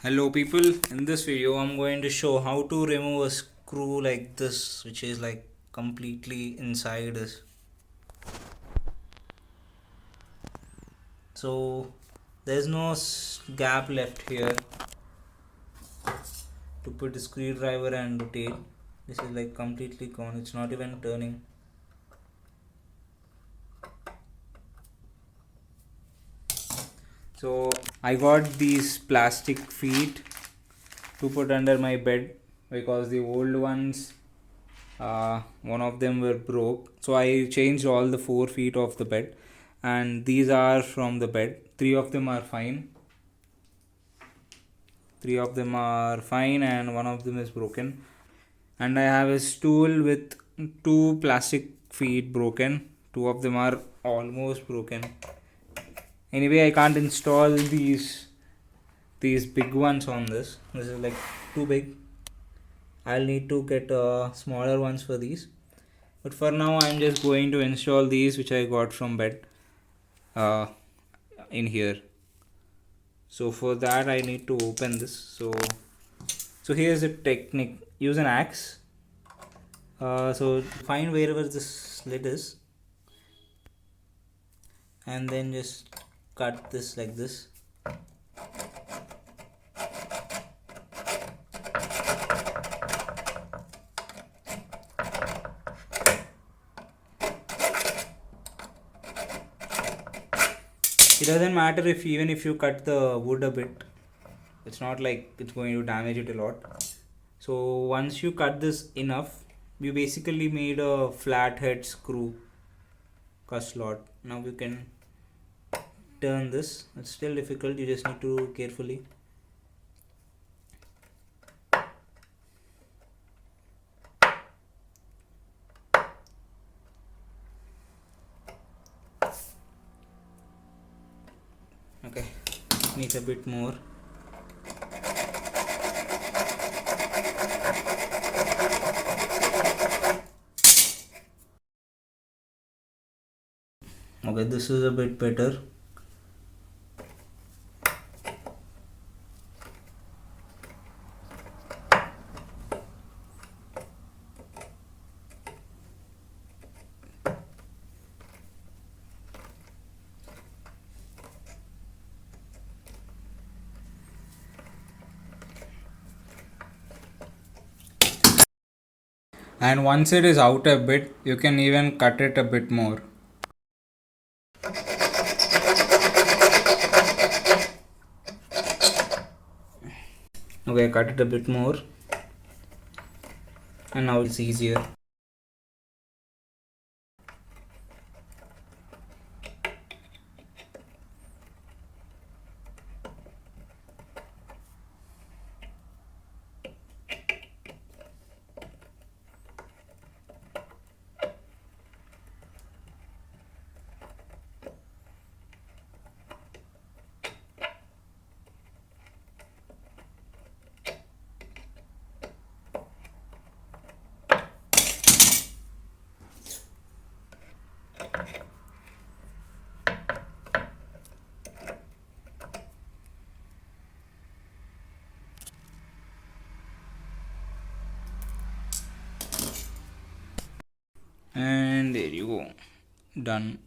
Hello people, in this video I'm going to show how to remove a screw like this, which is like completely inside us. So there's no gap left here to put the screwdriver and rotate. This is like completely gone, it's not even turning. So I got these plastic feet to put under my bed because the old ones, one of them were broke, so I changed all the 4 feet of the bed, and these are from the bed. Three of them are fine and one of them is broken. And I have a stool with two plastic feet broken. Two of them are almost broken. Anyway, I can't install these big ones on this. This is like too big. I'll need to get smaller ones for these. But for now, I'm just going to install these which I got from bed uh, in here. So for that, I need to open this. So here's a technique. Use an axe. So find wherever this slit is, and then just cut this like this. It doesn't matter even if you cut the wood a bit, it's not like it's going to damage it a lot. So once you cut this enough, you basically made a flathead screw slot. Now you can turn this. It's still difficult, you just need to carefully. Okay, needs a bit more. Okay, this is a bit better. And once it is out a bit, you can even cut it a bit more. Okay, cut it a bit more, and now it's easier. And there you go, done.